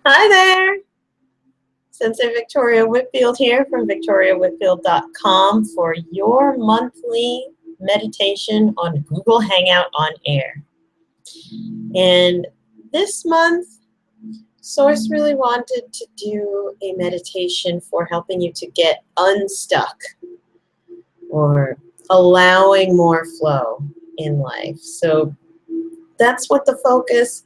Hi there, Sensei Victoria Whitfield here from victoriawhitfield.com for your monthly meditation on Google Hangout On Air. And this month, Source really wanted to do a meditation for helping you to get unstuck or allowing more flow in life. So that's what the focus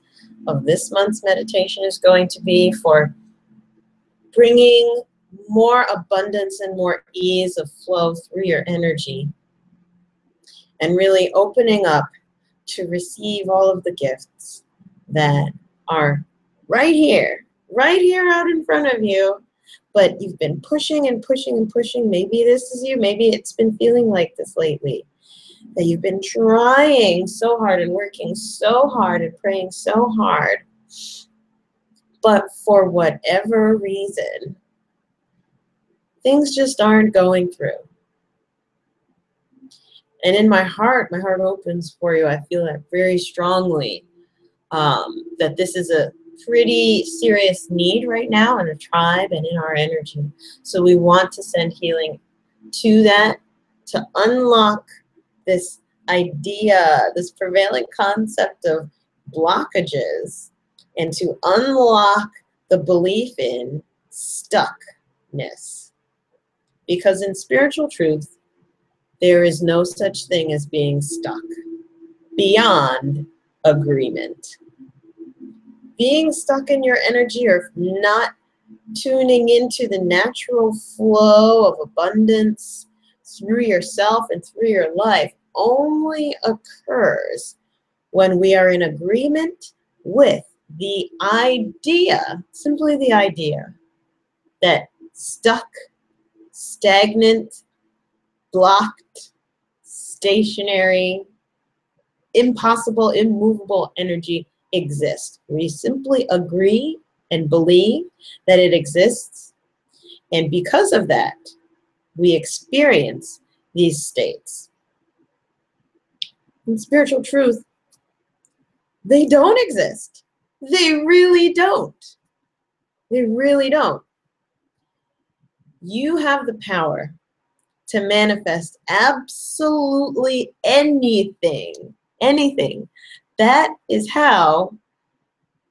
of this month's meditation is going to be, for bringing more abundance and more ease of flow through your energy and really opening up to receive all of the gifts that are right here out in front of you, but you've been pushing and pushing and pushing. Maybe this is you, maybe it's been feeling like this lately, that you've been trying so hard and working so hard and praying so hard, but for whatever reason, things just aren't going through. And in my heart opens for you. I feel that very strongly, that this is a pretty serious need right now in the tribe and in our energy. So we want to send healing to that, to unlock this idea, this prevailing concept of blockages, and to unlock the belief in stuckness. Because in spiritual truth, there is no such thing as being stuck beyond agreement. Being stuck in your energy or not tuning into the natural flow of abundance through yourself and through your life only occurs when we are in agreement with the idea, simply the idea, that stuck, stagnant, blocked, stationary, impossible, immovable energy exists. We simply agree and believe that it exists, and because of that, we experience these states. In spiritual truth, they don't exist. They really don't. They really don't. You have the power to manifest absolutely anything. Anything. That is how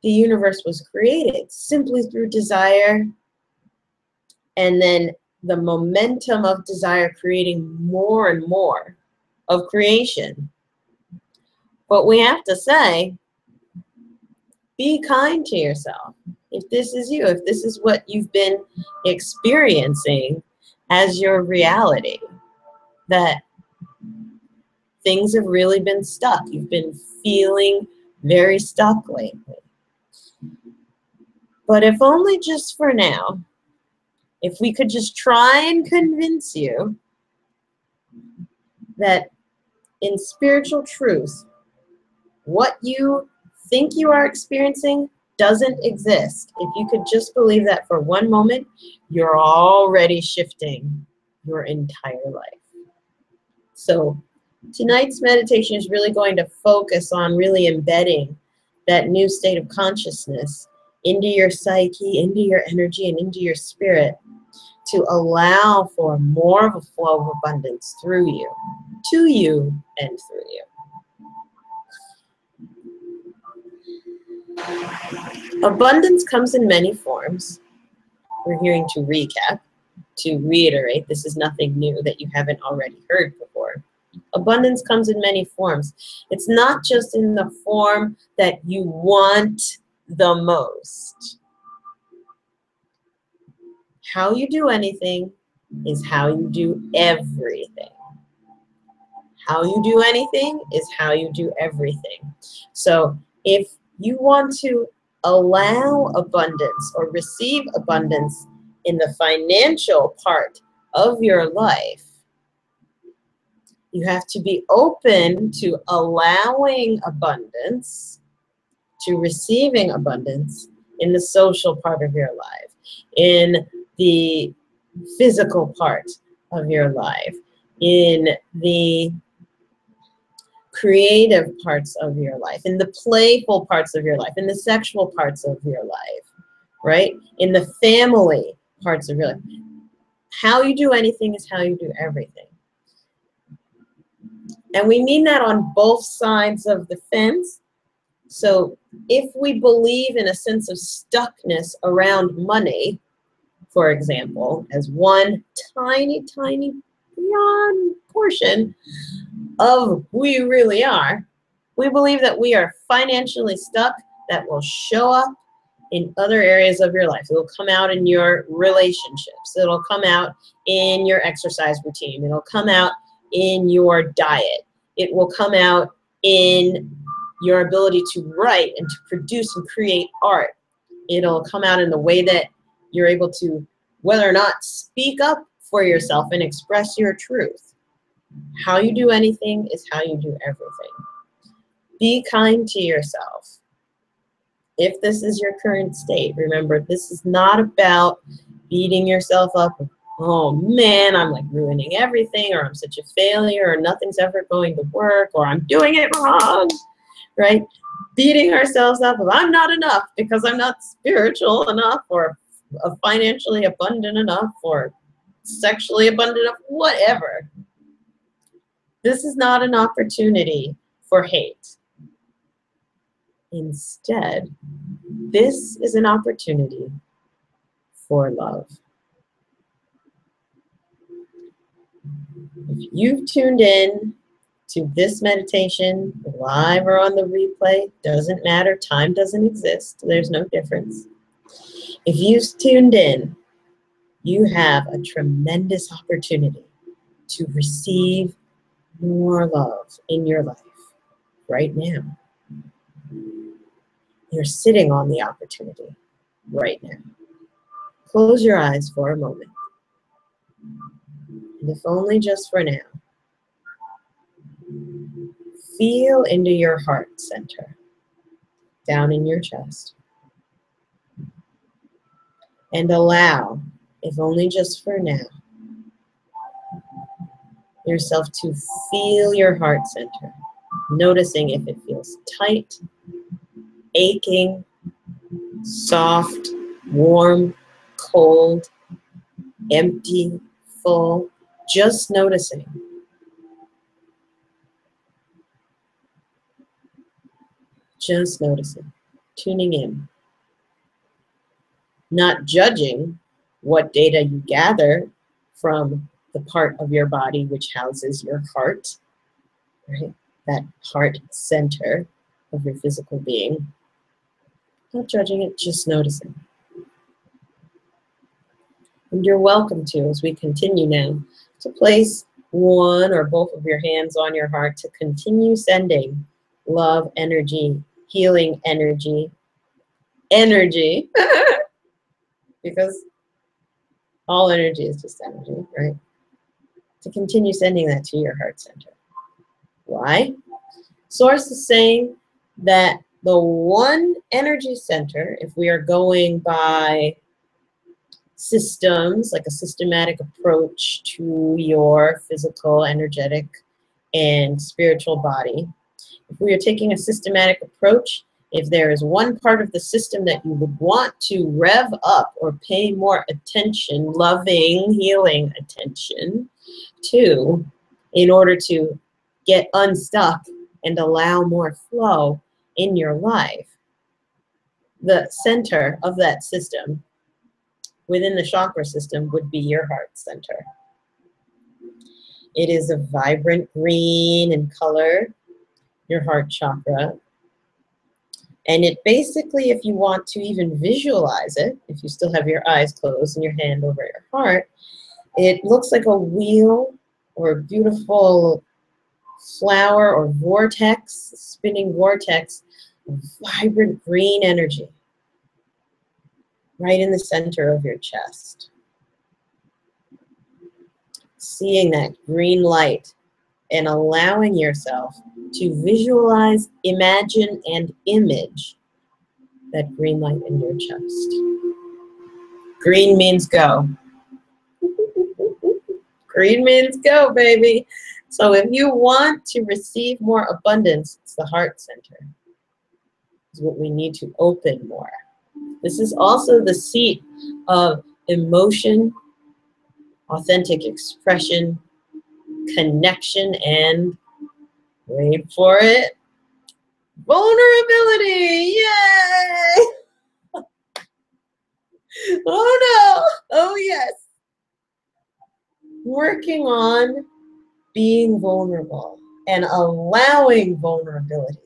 the universe was created, simply through desire, and then the momentum of desire creating more and more of creation. But we have to say, be kind to yourself. If this is you, if this is what you've been experiencing as your reality, that things have really been stuck. You've been feeling very stuck lately. But if only just for now, if we could just try and convince you that in spiritual truth, what you think you are experiencing doesn't exist. If you could just believe that for one moment, you're already shifting your entire life. So tonight's meditation is really going to focus on really embedding that new state of consciousness into your psyche, into your energy, and into your spirit to allow for more of a flow of abundance through you, to you, and through you. Abundance comes in many forms. We're here to recap, to reiterate, this is nothing new that you haven't already heard before. Abundance comes in many forms. It's not just in the form that you want the most. How you do anything is how you do everything. How you do anything is how you do everything. So if you want to allow abundance or receive abundance in the financial part of your life, you have to be open to allowing abundance, to receiving abundance in the social part of your life, in the physical part of your life, in the creative parts of your life, in the playful parts of your life, in the sexual parts of your life, right? In the family parts of your life. How you do anything is how you do everything. And we mean that on both sides of the fence. So if we believe in a sense of stuckness around money, for example, as one tiny, tiny beyond portion of who you really are, we believe that we are financially stuck. That will show up in other areas of your life. It will come out in your relationships. It'll come out in your exercise routine. It'll come out in your diet. It will come out in your ability to write and to produce and create art. It'll come out in the way that you're able to, whether or not, speak up for yourself and express your truth. How you do anything is how you do everything. Be kind to yourself. If this is your current state, remember, this is not about beating yourself up. Oh man, I'm like ruining everything, or I'm such a failure, or nothing's ever going to work, or I'm doing it wrong, right? Beating ourselves up of I'm not enough because I'm not spiritual enough, or financially abundant enough, or sexually abundant enough, whatever. This is not an opportunity for hate. Instead, this is an opportunity for love. If you've tuned in to this meditation, live or on the replay, doesn't matter, time doesn't exist, there's no difference. If you've tuned in, you have a tremendous opportunity to receive more love in your life right now. You're sitting on the opportunity right now. Close your eyes for a moment. And if only just for now, feel into your heart center, down in your chest. And allow, if only just for now, yourself to feel your heart center, noticing if it feels tight, aching, soft, warm, cold, empty, full, just noticing. Just noticing, tuning in. Not judging what data you gather from the part of your body which houses your heart, right? That heart center of your physical being. Not judging it, just noticing. And you're welcome to, as we continue now, to place one or both of your hands on your heart to continue sending love, energy, healing energy because all energy is just energy, right? To continue sending that to your heart center. Why? Source is saying that the one energy center, if we are going by systems, like a systematic approach to your physical, energetic, and spiritual body, if we are taking a systematic approach, if there is one part of the system that you would want to rev up or pay more attention, loving, healing attention to, in order to get unstuck and allow more flow in your life, the center of that system within the chakra system would be your heart center. It is a vibrant green in color, your heart chakra. And it basically, if you want to even visualize it, if you still have your eyes closed and your hand over your heart, it looks like a wheel or a beautiful flower or vortex, spinning vortex, vibrant green energy right in the center of your chest. Seeing that green light and allowing yourself to visualize, imagine, and image that green light in your chest. Green means go. Green means go, baby. So if you want to receive more abundance, it's the heart center. It's what we need to open more. This is also the seat of emotion, authentic expression, connection, and, wait for it, vulnerability. Yay! Oh no! Oh yes! Working on being vulnerable and allowing vulnerability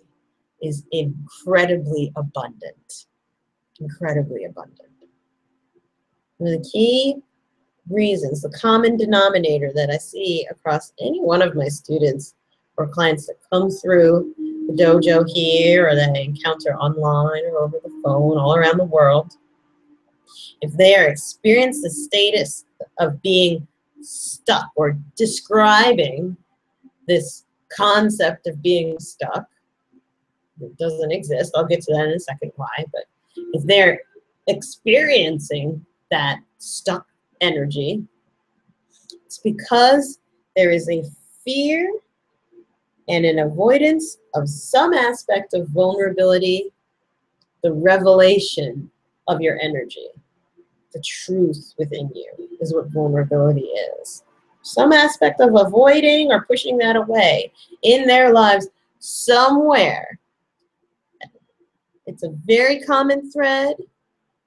is incredibly abundant. Incredibly abundant. One of the key reasons, the common denominator that I see across any one of my students or clients that come through the dojo here or that I encounter online or over the phone all around the world, if they are experiencing the status of being stuck or describing this concept of being stuck, it doesn't exist. I'll get to that in a second why, but if they're experiencing that stuck energy, it's because there is a fear and an avoidance of some aspect of vulnerability, the revelation of your energy, the truth within you is what vulnerability is. Some aspect of avoiding or pushing that away in their lives somewhere. It's a very common thread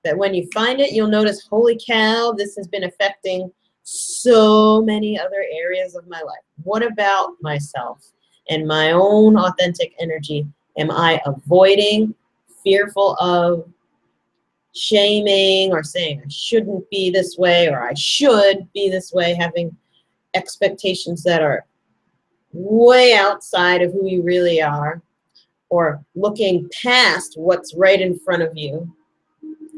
that when you find it, you'll notice, holy cow, this has been affecting so many other areas of my life. What about myself and my own authentic energy am I avoiding, fearful of, shaming, or saying I shouldn't be this way or I should be this way, having expectations that are way outside of who you really are, or looking past what's right in front of you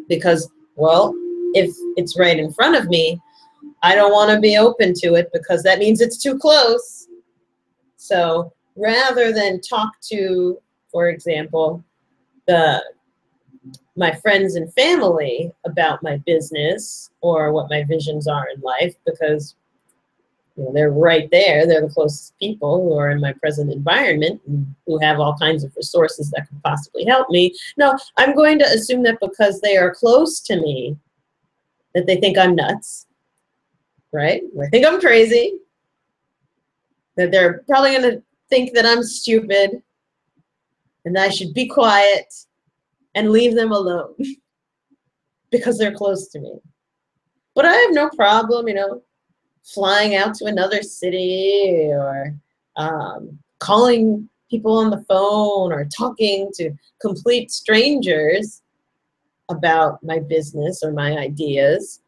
because, well, if it's right in front of me, I don't want to be open to it because that means it's too close. So rather than talk to, for example, my friends and family about my business or what my visions are in life, because they're right there, they're the closest people who are in my present environment and who have all kinds of resources that could possibly help me. No, I'm going to assume that because they are close to me, that they think I'm nuts, right? They think I'm crazy, that they're probably going to think that I'm stupid and that I should be quiet and leave them alone because they're close to me. But I have no problem, flying out to another city or calling people on the phone or talking to complete strangers about my business or my ideas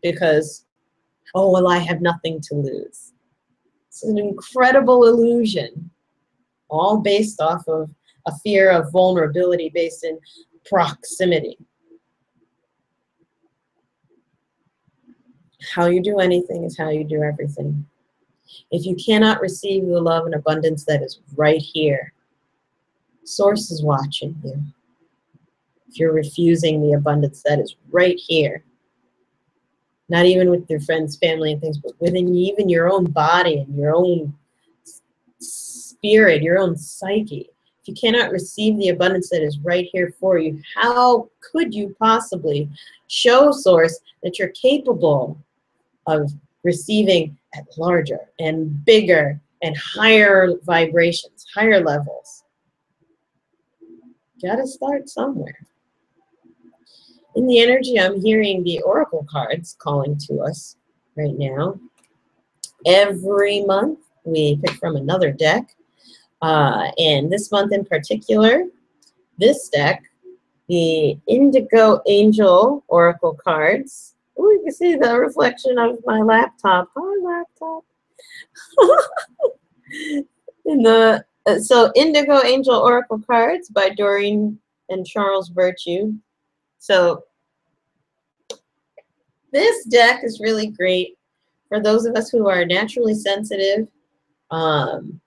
because, oh, well, I have nothing to lose. It's an incredible illusion, all based off of a fear of vulnerability based in proximity. How you do anything is how you do everything. If you cannot receive the love and abundance that is right here, Source is watching you. If you're refusing the abundance that is right here, not even with your friends, family, and things, but within even your own body and your own spirit, your own psyche. If you cannot receive the abundance that is right here for you, how could you possibly show Source that you're capable of receiving at larger and bigger and higher vibrations, higher levels? Got to start somewhere. In the energy, I'm hearing the oracle cards calling to us right now. Every month, we pick from another deck. And this month in particular, this deck, the Indigo Angel Oracle cards. Oh, you can see the reflection of my laptop. Hi, laptop. So Indigo Angel Oracle cards by Doreen and Charles Virtue. So this deck is really great for those of us who are naturally sensitive and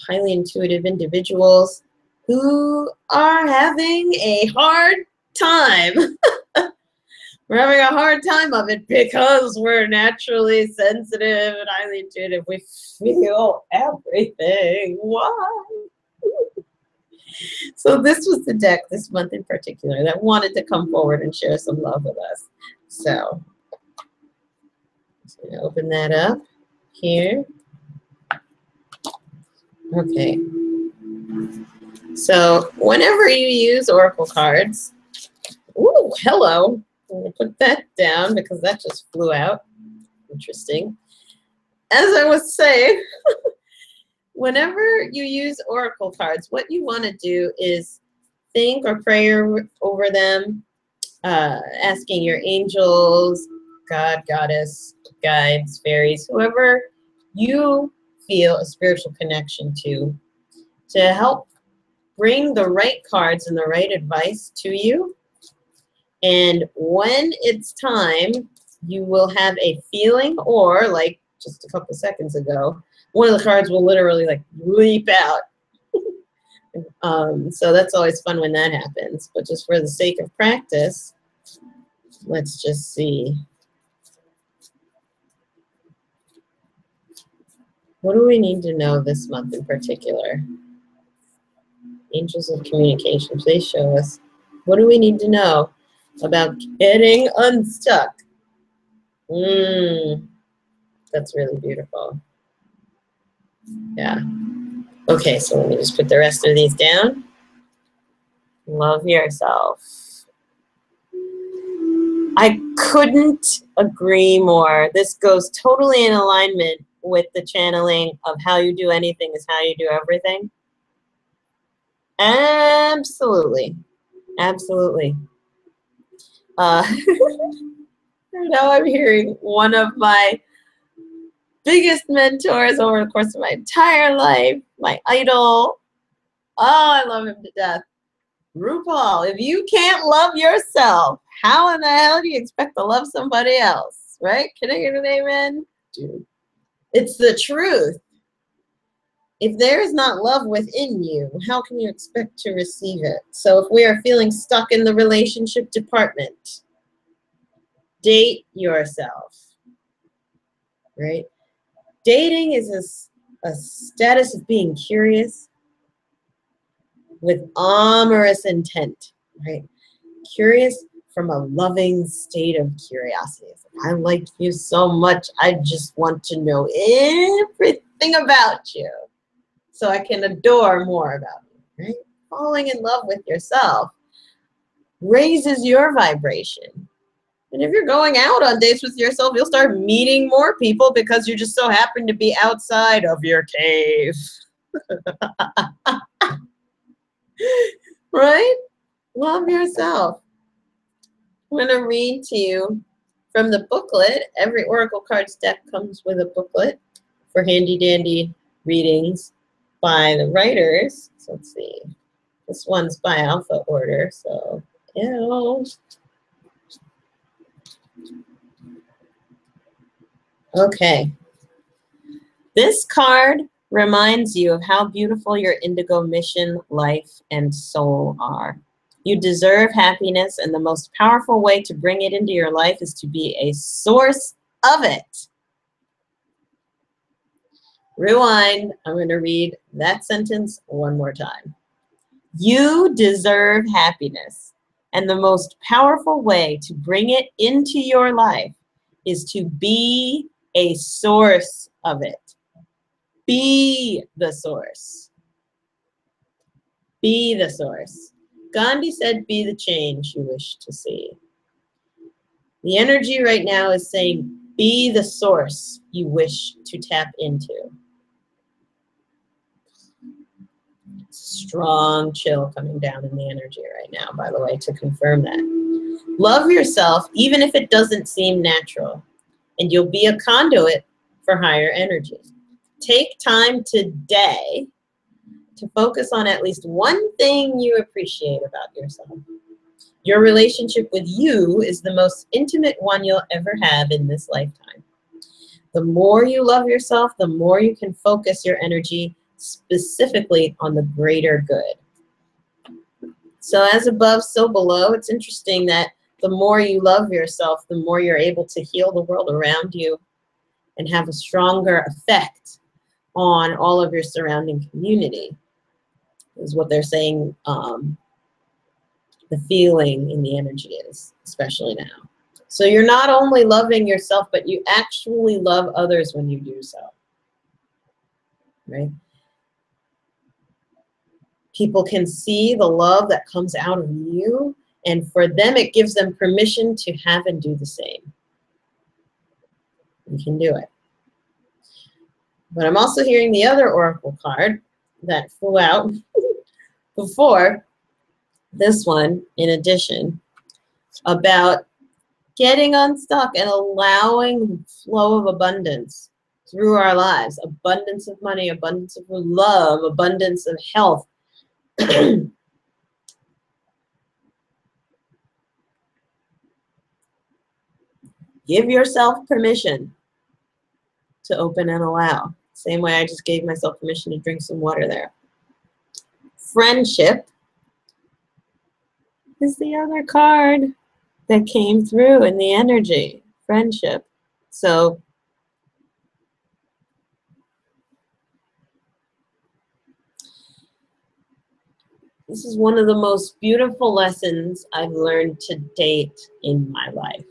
highly intuitive individuals who are having a hard time. We're having a hard time of it because we're naturally sensitive and highly intuitive. We feel everything. Why? So this was the deck this month in particular that wanted to come forward and share some love with us. So I'm going to open that up here. Okay. So whenever you use oracle cards, ooh, hello. I'm going to put that down because that just flew out. Interesting. As I was saying, whenever you use oracle cards, what you want to do is think or pray over them, asking your angels, God, goddess, guides, fairies, whoever you feel a spiritual connection to help bring the right cards and the right advice to you. And when it's time, you will have a feeling, or like just a couple seconds ago, one of the cards will literally like leap out. So that's always fun when that happens. But just for the sake of practice, let's just see. What do we need to know this month in particular? Angels of communication, please show us. What do we need to know about getting unstuck? That's really beautiful. Yeah. Okay, so let me just put the rest of these down. Love yourself. I couldn't agree more. This goes totally in alignment with the channeling of how you do anything is how you do everything. Absolutely. Absolutely. Now I'm hearing one of my biggest mentors over the course of my entire life, my idol. Oh, I love him to death. RuPaul, if you can't love yourself, how in the hell do you expect to love somebody else? Right? Can I get an amen? Dude. It's the truth. If there is not love within you, how can you expect to receive it? So if we are feeling stuck in the relationship department, date yourself, right? Dating is a status of being curious with amorous intent, right? Curious from a loving state of curiosity. I like you so much, I just want to know everything about you so I can adore more about you, right? Falling in love with yourself raises your vibration. And if you're going out on dates with yourself, you'll start meeting more people because you just so happen to be outside of your cave. Right? Love yourself. I'm going to read to you from the booklet. Every Oracle Cards deck comes with a booklet for handy-dandy readings by the writers. So let's see. This one's by alpha order, so ew. Okay. This card reminds you of how beautiful your indigo mission, life, and soul are. You deserve happiness, and the most powerful way to bring it into your life is to be a source of it. Rewind. I'm going to read that sentence one more time. You deserve happiness, and the most powerful way to bring it into your life is to be a source of it. Be the source. Be the source. Gandhi said, be the change you wish to see. The energy right now is saying, be the source you wish to tap into. Strong chill coming down in the energy right now, by the way, to confirm that. Love yourself, even if it doesn't seem natural, and you'll be a conduit for higher energy. Take time today to focus on at least one thing you appreciate about yourself. Your relationship with you is the most intimate one you'll ever have in this lifetime. The more you love yourself, the more you can focus your energy specifically on the greater good. So as above, so below. It's interesting that the more you love yourself, the more you're able to heal the world around you and have a stronger effect on all of your surrounding community, is what they're saying. The feeling in the energy is, especially now. So you're not only loving yourself, but you actually love others when you do so, right? People can see the love that comes out of you, and for them, it gives them permission to have and do the same. You can do it. But I'm also hearing the other oracle card that flew out before this one, in addition, about getting unstuck and allowing the flow of abundance through our lives. Abundance of money, abundance of love, abundance of health. Give yourself permission to open and allow. Same way I just gave myself permission to drink some water there. Friendship is the other card that came through in the energy. Friendship. So this is one of the most beautiful lessons I've learned to date in my life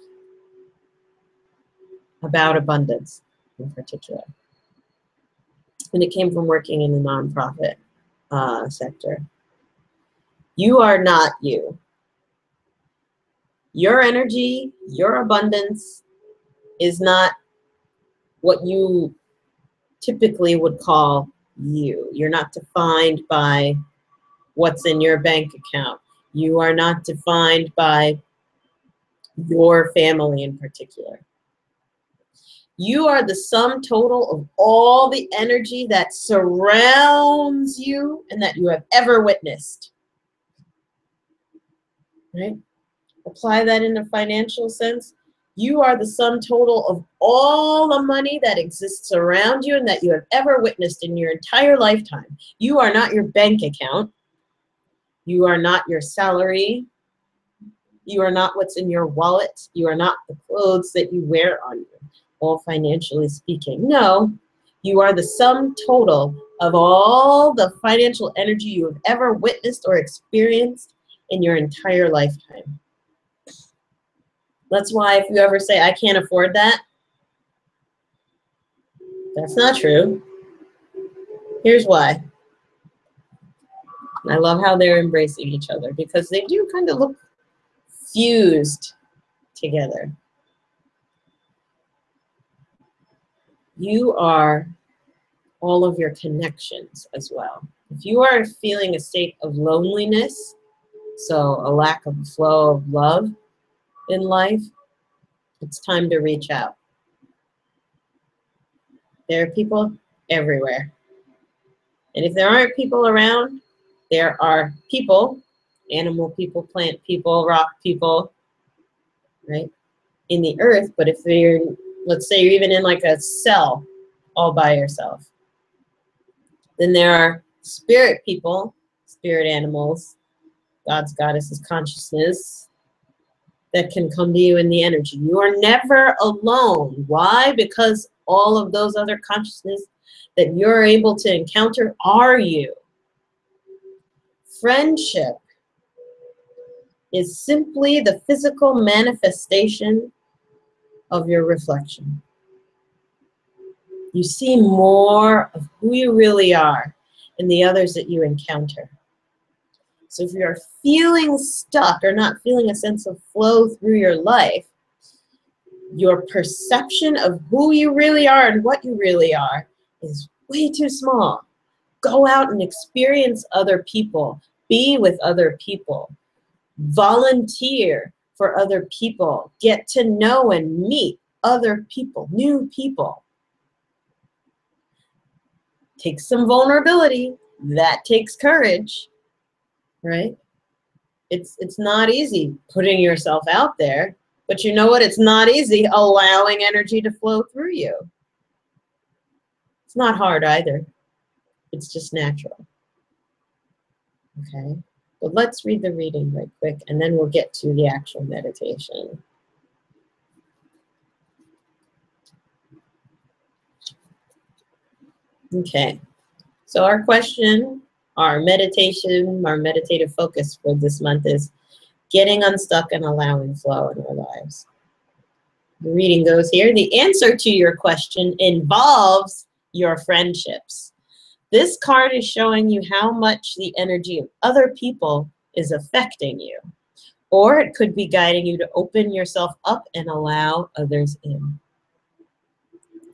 about abundance in particular. And it came from working in the nonprofit sector. You are not you. Your energy, your abundance is not what you typically would call you. You're not defined by what's in your bank account. You are not defined by your family in particular. You are the sum total of all the energy that surrounds you and that you have ever witnessed. Right? Apply that in a financial sense. You are the sum total of all the money that exists around you and that you have ever witnessed in your entire lifetime. You are not your bank account. You are not your salary. You are not what's in your wallet. You are not the clothes that you wear on you, all financially speaking. No, you are the sum total of all the financial energy you have ever witnessed or experienced in your entire lifetime. That's why if you ever say, I can't afford that, that's not true. Here's why. I love how they're embracing each other because they do kind of look fused together. You are all of your connections as well. If you are feeling a state of loneliness, so a lack of flow of love in life, it's time to reach out. There are people everywhere. And if there aren't people around, there are people, animal people, plant people, rock people, right, in the earth. But if let's say you're even in like a cell all by yourself. Then there are spirit people, spirit animals, gods, goddesses, consciousness that can come to you in the energy. You are never alone. Why? Because all of those other consciousness that you're able to encounter are you. Friendship is simply the physical manifestation of your reflection. You see more of who you really are in the others that you encounter. So if you're feeling stuck or not feeling a sense of flow through your life, your perception of who you really are and what you really are is way too small. Go out and experience other people. Be with other people. Volunteer for other people. Get to know and meet other people, new people. Takes some vulnerability. That takes courage, right? It's not easy putting yourself out there, but you know what? It's not easy allowing energy to flow through you. It's not hard either. It's just natural. Okay? But let's read the reading right quick, and then we'll get to the actual meditation. Okay. So our question, our meditation, our meditative focus for this month is getting unstuck and allowing flow in our lives. The reading goes here. The answer to your question involves your friendships. This card is showing you how much the energy of other people is affecting you. Or it could be guiding you to open yourself up and allow others in.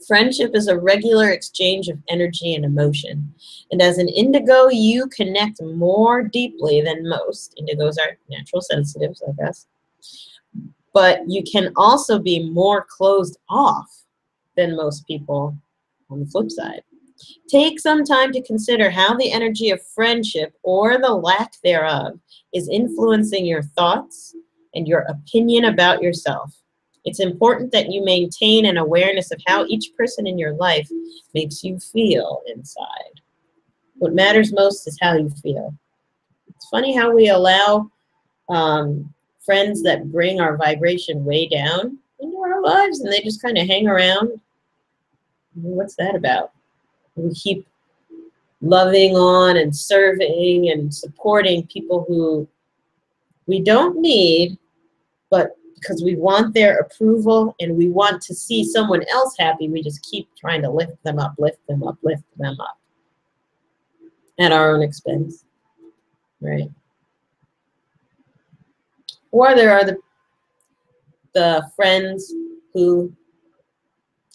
Friendship is a regular exchange of energy and emotion. And as an indigo, you connect more deeply than most. Indigos are natural sensitives, I guess. But you can also be more closed off than most people on the flip side. Take some time to consider how the energy of friendship, or the lack thereof, is influencing your thoughts and your opinion about yourself. It's important that you maintain an awareness of how each person in your life makes you feel inside. What matters most is how you feel. It's funny how we allow friends that bring our vibration way down into our lives, and they just kind of hang around. What's that about? We keep loving on and serving and supporting people who we don't need, but because we want their approval and we want to see someone else happy, we just keep trying to lift them up, lift them up, lift them up at our own expense, right? Or there are the friends who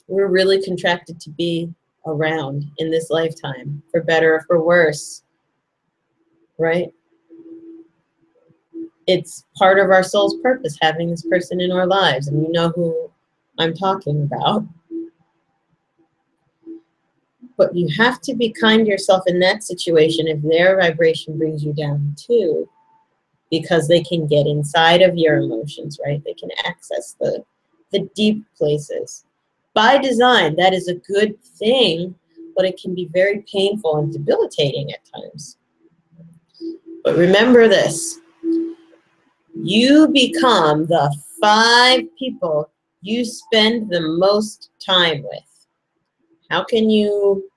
we're really contracted to be around in this lifetime, for better or for worse, right? It's part of our soul's purpose, having this person in our lives, and you know who I'm talking about. But you have to be kind to yourself in that situation if their vibration brings you down too, because they can get inside of your emotions, right? They can access the deep places. By design, that is a good thing, but it can be very painful and debilitating at times. But remember this. You become the 5 people you spend the most time with. How can you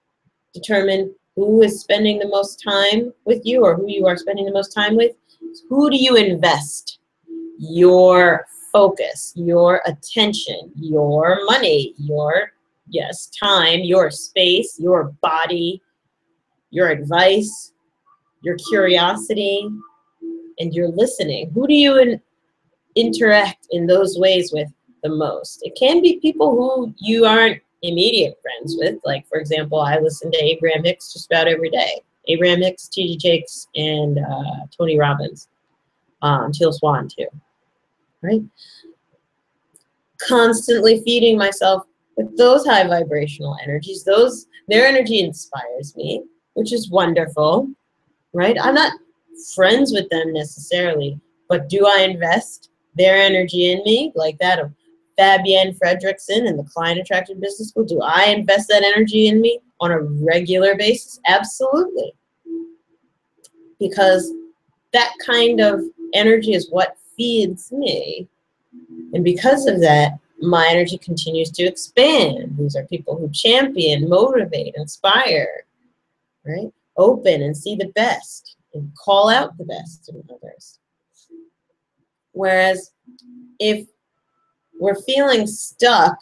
determine who is spending the most time with you, or who you are spending the most time with? Who do you invest your focus, your attention, your money, your, yes, time, your space, your body, your advice, your curiosity, and your listening? Who do you interact in those ways with the most? It can be people who you aren't immediate friends with. Like, for example, I listen to Abraham Hicks just about every day. Abraham Hicks, T.D. Jakes, and Tony Robbins. Teal Swan, too. Right? Constantly feeding myself with those high vibrational energies. Their energy inspires me, which is wonderful. Right? I'm not friends with them necessarily, but do I invest their energy in me, like that of Fabienne Fredrickson in the Client Attraction Business School, do I invest that energy in me on a regular basis? Absolutely. Because that kind of energy is what feeds me. And because of that, my energy continues to expand. These are people who champion, motivate, inspire, right? Open and see the best and call out the best in others. Whereas if we're feeling stuck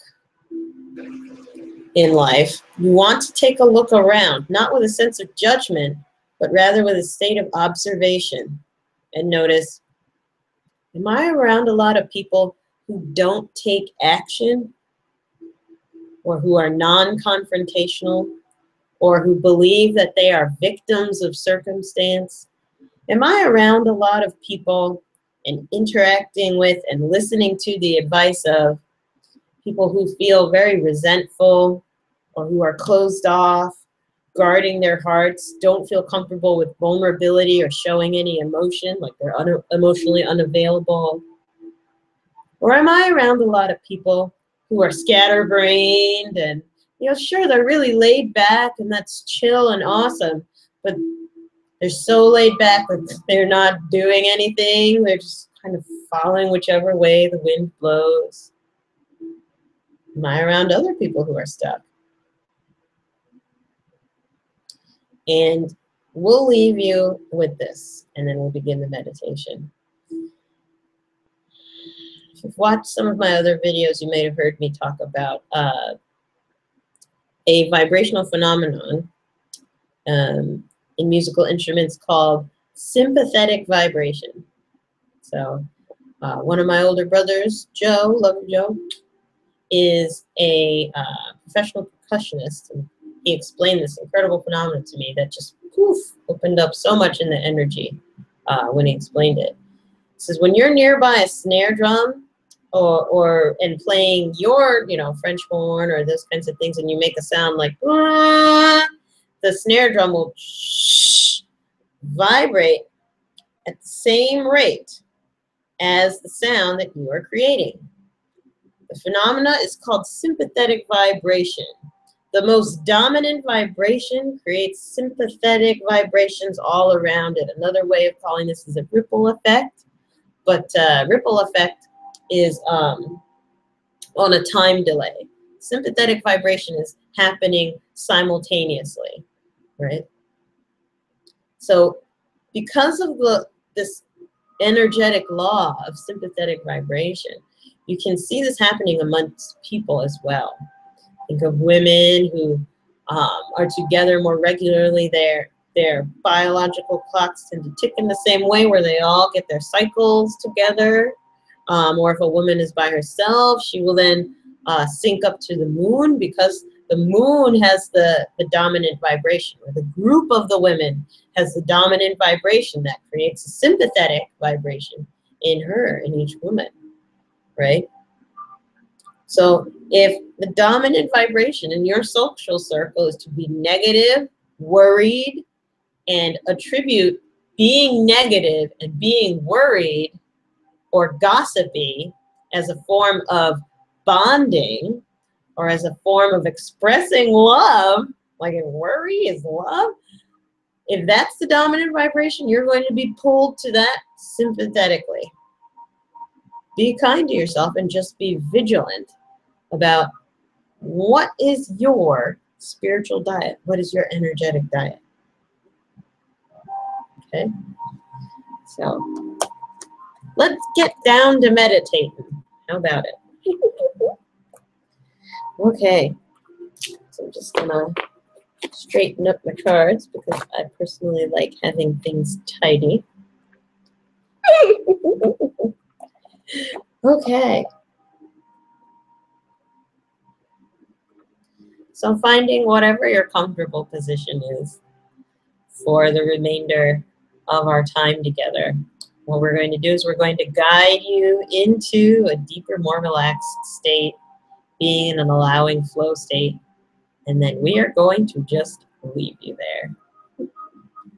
in life, you want to take a look around, not with a sense of judgment, but rather with a state of observation, and notice, am I around a lot of people who don't take action, or who are non-confrontational, or who believe that they are victims of circumstance? Am I around a lot of people and interacting with and listening to the advice of people who feel very resentful, or who are closed off, guarding their hearts, don't feel comfortable with vulnerability or showing any emotion, like they're emotionally unavailable? Or am I around a lot of people who are scatterbrained and, sure, they're really laid back and that's chill and awesome, but they're so laid back that they're not doing anything. They're just kind of following whichever way the wind blows. Am I around other people who are stuck? And we'll leave you with this, and then we'll begin the meditation. If you've watched some of my other videos, you may have heard me talk about a vibrational phenomenon in musical instruments called sympathetic vibration. So one of my older brothers, Joe, love you, Joe, is a professional percussionist, and he explained this incredible phenomenon to me that just opened up so much in the energy when he explained it. He says, when you're nearby a snare drum and playing your French horn or those kinds of things, and you make a sound like the snare drum will vibrate at the same rate as the sound that you are creating. The phenomena is called sympathetic vibration. The most dominant vibration creates sympathetic vibrations all around it. Another way of calling this is a ripple effect, but ripple effect is on a time delay. Sympathetic vibration is happening simultaneously, right? So because of this energetic law of sympathetic vibration, you can see this happening amongst people as well. Think of women who are together more regularly. Their biological clocks tend to tick in the same way, where they all get their cycles together. Or if a woman is by herself, she will then sync up to the moon, because the moon has the dominant vibration, or the group of the women has the dominant vibration that creates a sympathetic vibration in her, in each woman, right? So if the dominant vibration in your social circle is to be negative, worried, and attribute being negative and being worried or gossipy as a form of bonding, or as a form of expressing love, like worry is love, if that's the dominant vibration, you're going to be pulled to that sympathetically. Be kind to yourself and just be vigilant about what is your spiritual diet, what is your energetic diet. Okay, so let's get down to meditating. How about it? Okay, so I'm just gonna straighten up my cards because I personally like having things tidy. Okay. So finding whatever your comfortable position is for the remainder of our time together. What we're going to do is we're going to guide you into a deeper, more relaxed state, being in an allowing flow state, and then we are going to just leave you there.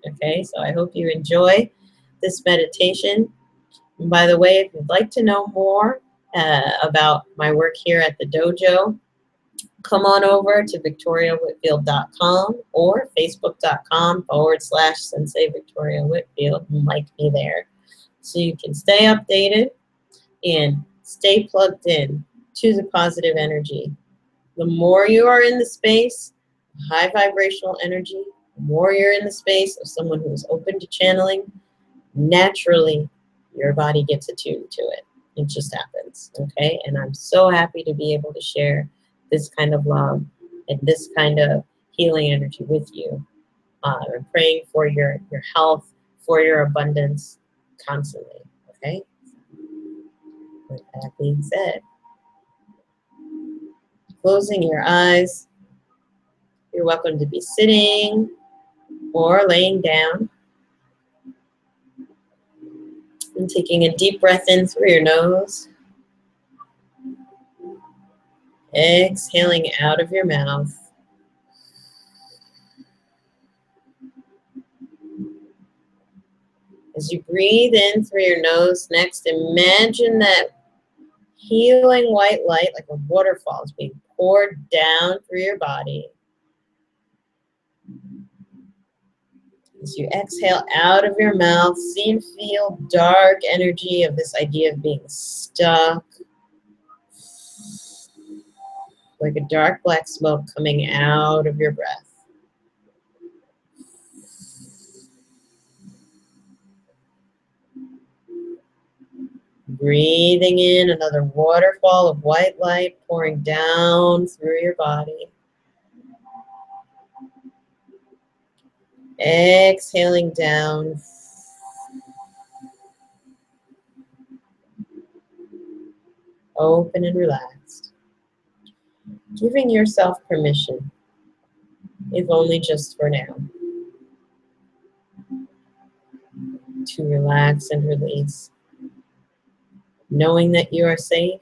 Okay, so I hope you enjoy this meditation. And by the way, if you'd like to know more about my work here at the dojo, come on over to victoriawhitfield.com or facebook.com/Sensei Victoria Whitfield and like me there, so you can stay updated and stay plugged in to the positive energy. The more you are in the space, high vibrational energy, the more you're in the space of someone who is open to channeling, naturally your body gets attuned to it. It just happens, okay? And I'm so happy to be able to share this kind of love and this kind of healing energy with you. I'm praying for your health, for your abundance constantly, okay? With that being said, closing your eyes, you're welcome to be sitting or laying down and taking a deep breath in through your nose, exhaling out of your mouth. As you breathe in through your nose, next imagine that healing white light like a waterfall is being poured down through your body. As you exhale out of your mouth, see and feel dark energy of this idea of being stuck, like a dark black smoke coming out of your breath. Breathing in another waterfall of white light pouring down through your body. Exhaling down. Open and relaxed. Giving yourself permission, if only just for now, to relax and release. Knowing that you are safe,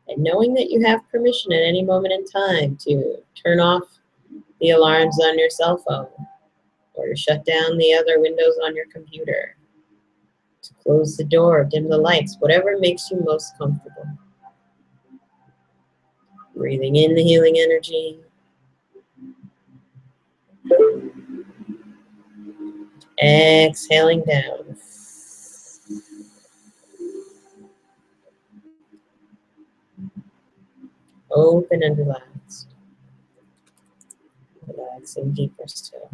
and knowing that you have permission at any moment in time to turn off the alarms on your cell phone, or to shut down the other windows on your computer, to close the door, dim the lights, whatever makes you most comfortable. Breathing in the healing energy. Exhaling down. Open and relaxed. Relaxing deeper still.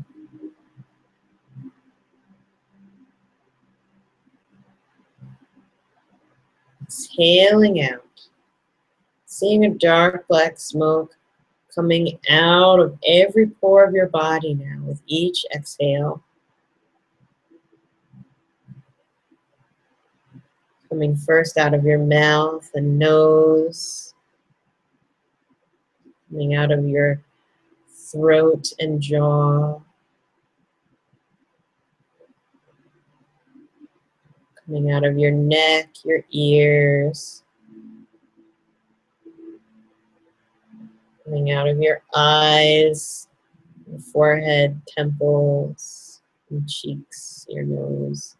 Exhaling out. Seeing a dark black smoke coming out of every pore of your body now with each exhale. Coming first out of your mouth and nose. Coming out of your throat and jaw. Coming out of your neck, your ears. Coming out of your eyes, your forehead, temples, your cheeks, your nose.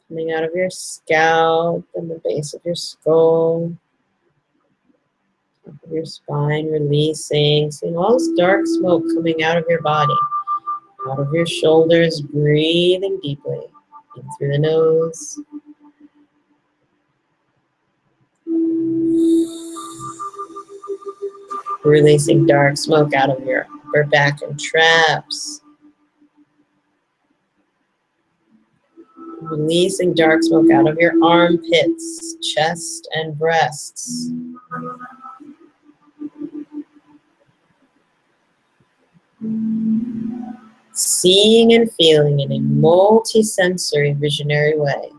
Coming out of your scalp and the base of your skull. Top of your spine, releasing. Seeing all this dark smoke coming out of your body. Out of your shoulders, breathing deeply. In through the nose. Releasing dark smoke out of your upper back and traps. Releasing dark smoke out of your armpits, chest, and breasts. Seeing and feeling in a multi-sensory visionary way.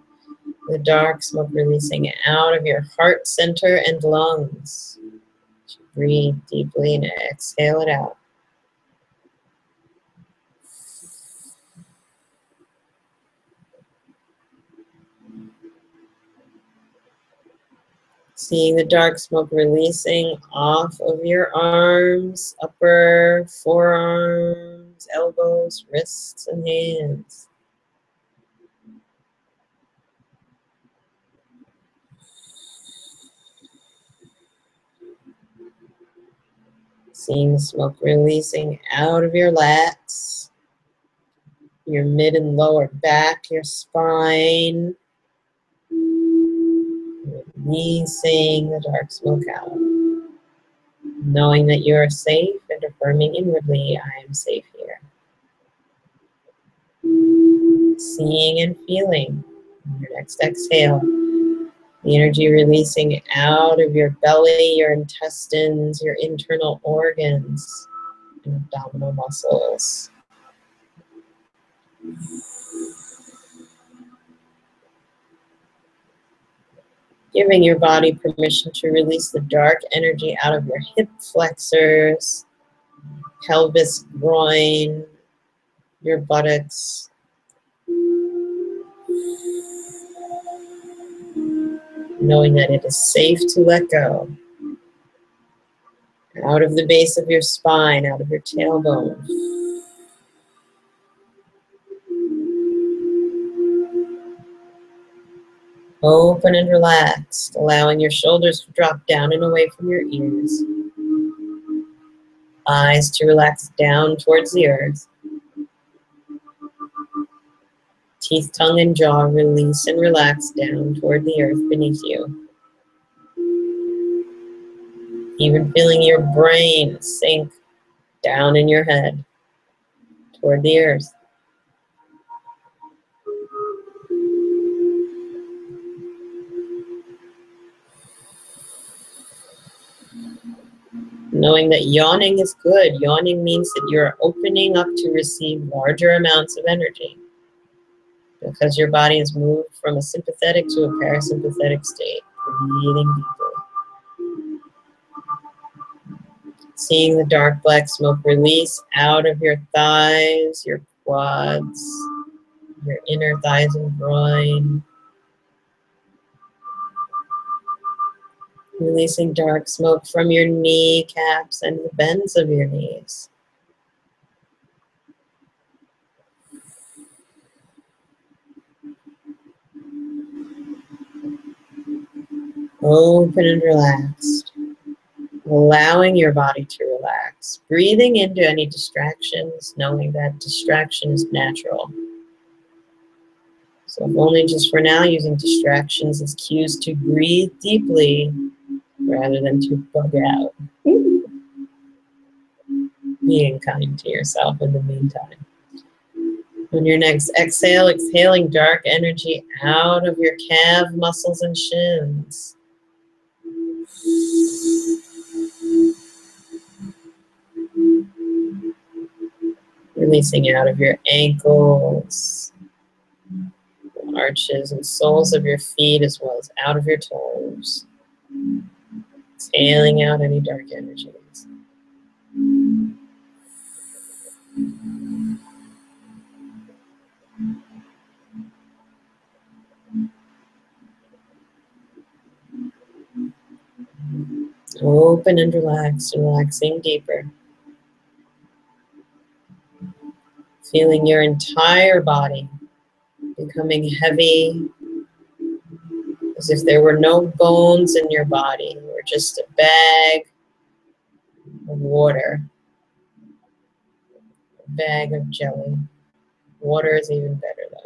The dark smoke releasing out of your heart center and lungs. Breathe deeply and exhale it out. Seeing the dark smoke releasing off of your arms, upper forearms, elbows, wrists, and hands. Seeing the smoke releasing out of your lats, your mid and lower back, your spine. Releasing the dark smoke out. Knowing that you are safe and affirming inwardly, I am safe here. Seeing and feeling on your next exhale, the energy releasing out of your belly, your intestines, your internal organs, and abdominal muscles. Giving your body permission to release the dark energy out of your hip flexors, pelvis, groin, your buttocks. Knowing that it is safe to let go. Out of the base of your spine, out of your tailbone. Open and relaxed, allowing your shoulders to drop down and away from your ears. Eyes to relax down towards the earth. Teeth, tongue, and jaw release and relax down toward the earth beneath you. Even feeling your brain sink down in your head toward the earth. Knowing that yawning is good. Yawning means that you're opening up to receive larger amounts of energy. Because your body has moved from a sympathetic to a parasympathetic state. Breathing deeply. Seeing the dark black smoke release out of your thighs, your quads, your inner thighs and groin. Releasing dark smoke from your kneecaps and the bends of your knees. Open and relaxed. Allowing your body to relax. Breathing into any distractions, knowing that distraction is natural. So if only just for now, using distractions as cues to breathe deeply rather than to bug out. Being kind to yourself in the meantime. On your next exhale, exhaling dark energy out of your calf muscles and shins. Releasing out of your ankles, arches and soles of your feet, as well as out of your toes. Exhaling out any dark energies. Open and relaxed, relaxing deeper. Feeling your entire body becoming heavy, as if there were no bones in your body. You were just a bag of water, a bag of jelly. Water is even better though.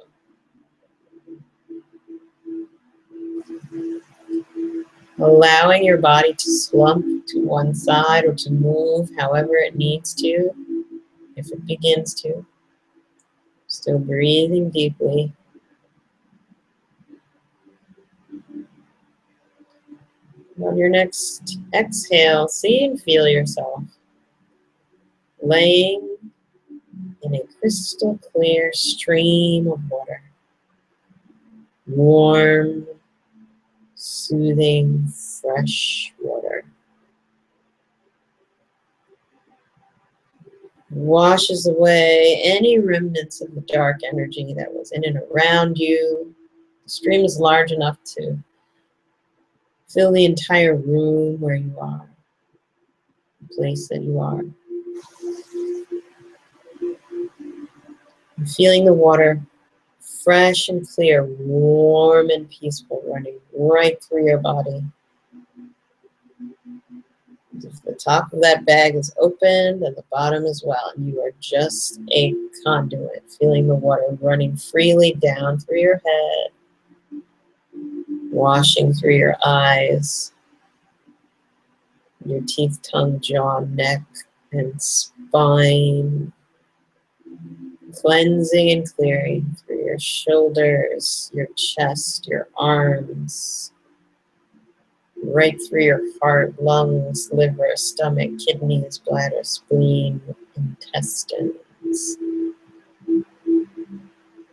Allowing your body to slump to one side or to move however it needs to, if it begins to. Still breathing deeply. On your next exhale, see and feel yourself laying in a crystal clear stream of water. Warm, soothing, fresh water. Washes away any remnants of the dark energy that was in and around you. The stream is large enough to fill the entire room where you are, the place that you are. And feeling the water fresh and clear, warm and peaceful, running right through your body. As if The top of that bag is open and the bottom as well. And you are just a conduit, feeling the water running freely down through your head, washing through your eyes, your teeth, tongue, jaw, neck, and spine, cleansing and clearing through your shoulders, your chest, your arms, right through your heart, lungs, liver, stomach, kidneys, bladder, spleen, intestines.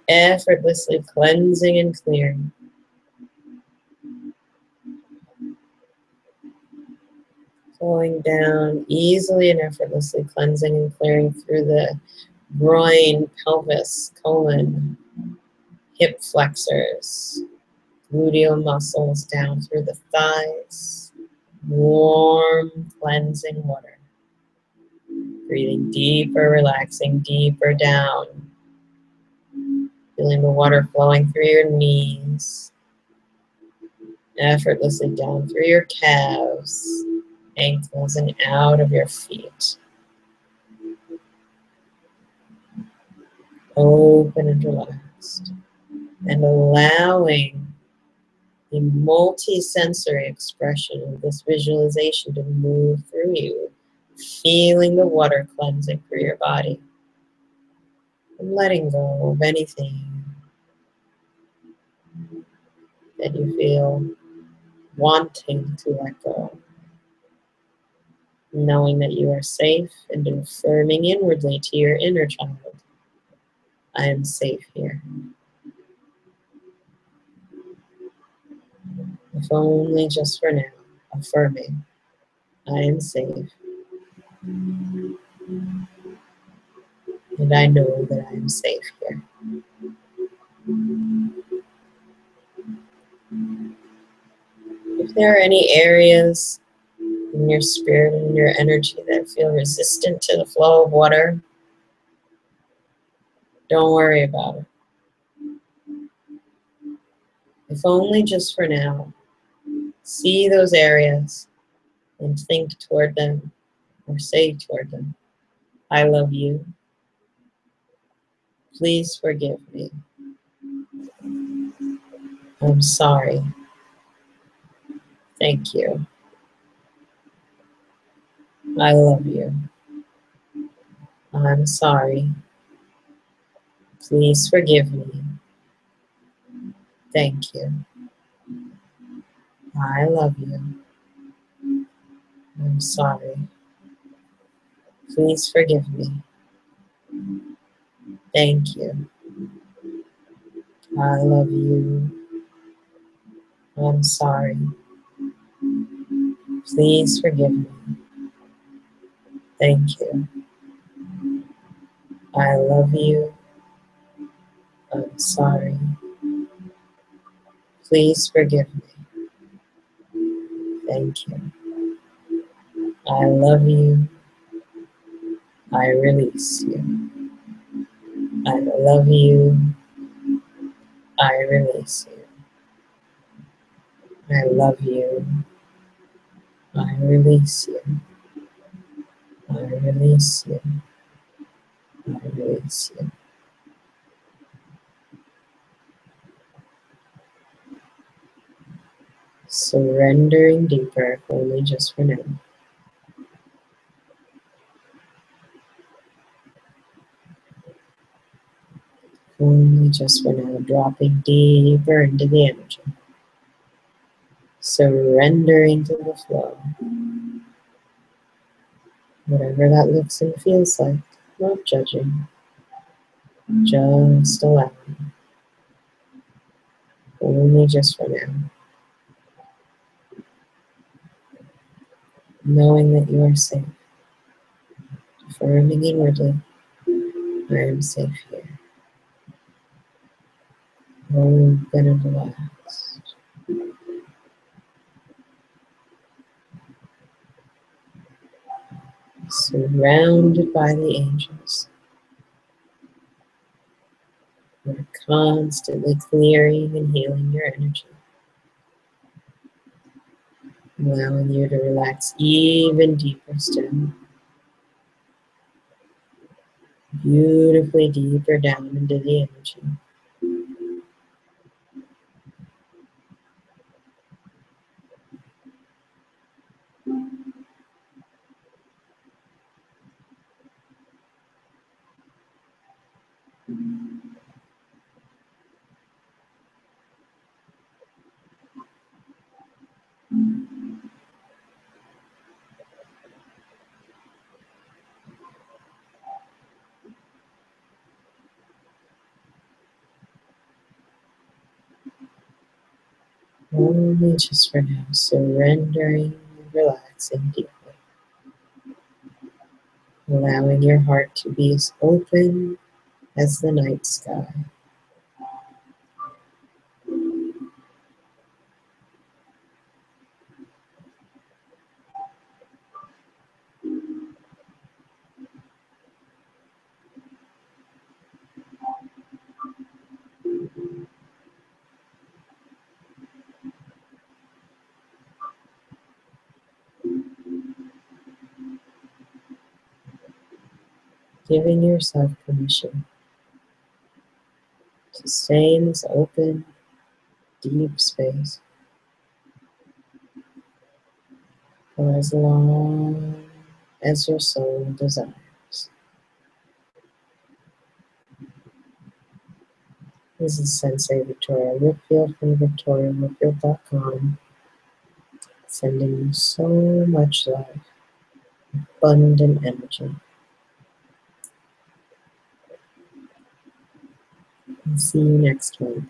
Effortlessly cleansing and clearing. Flowing down easily and effortlessly, cleansing and clearing through the groin, pelvis, colon, hip flexors, gluteal muscles down through the thighs. Warm, cleansing water. Breathing deeper, relaxing deeper down. Feeling the water flowing through your knees. Effortlessly down through your calves, ankles, and out of your feet. Open and relaxed. And allowing the multi-sensory expression of this visualization to move through you. Feeling the water cleansing through your body. And letting go of anything that you feel wanting to let go. Knowing that you are safe and affirming inwardly to your inner child. I am safe here. If only just for now, affirming, I am safe. And I know that I am safe here. If there are any areas in your spirit and in your energy that feel resistant to the flow of water, don't worry about it. If only just for now, see those areas and think toward them or say toward them, I love you. Please forgive me. I'm sorry. Thank you. I love you. I'm sorry. Please forgive me. Thank you. I love you. I'm sorry. Please forgive me. Thank you. I love you. I'm sorry. Please forgive me. Thank you. I love you. I'm sorry. Please forgive me. Thank you. I love you. I release you. I love you. I release you. I love you. I release you. I release you. I release you. Surrendering deeper, if only just for now. Only just for now, dropping deeper into the energy. Surrendering to the flow. Whatever that looks and feels like, not judging, just allowing. Only just for now. Knowing that you are safe. Affirming inwardly, I am safe here. Open and relaxed. Surrounded by the angels. We're constantly clearing and healing your energy. allowing you to relax even deeper still. Beautifully deeper down into the energy. Only just for now, surrendering and relaxing deeply. Allowing your heart to be as open as the night sky. Giving yourself permission to stay in this open, deep space for as long as your soul desires. This is Sensei Victoria Whitfield from VictoriaWhitfield.com, sending you so much love, abundant energy. And see you next month.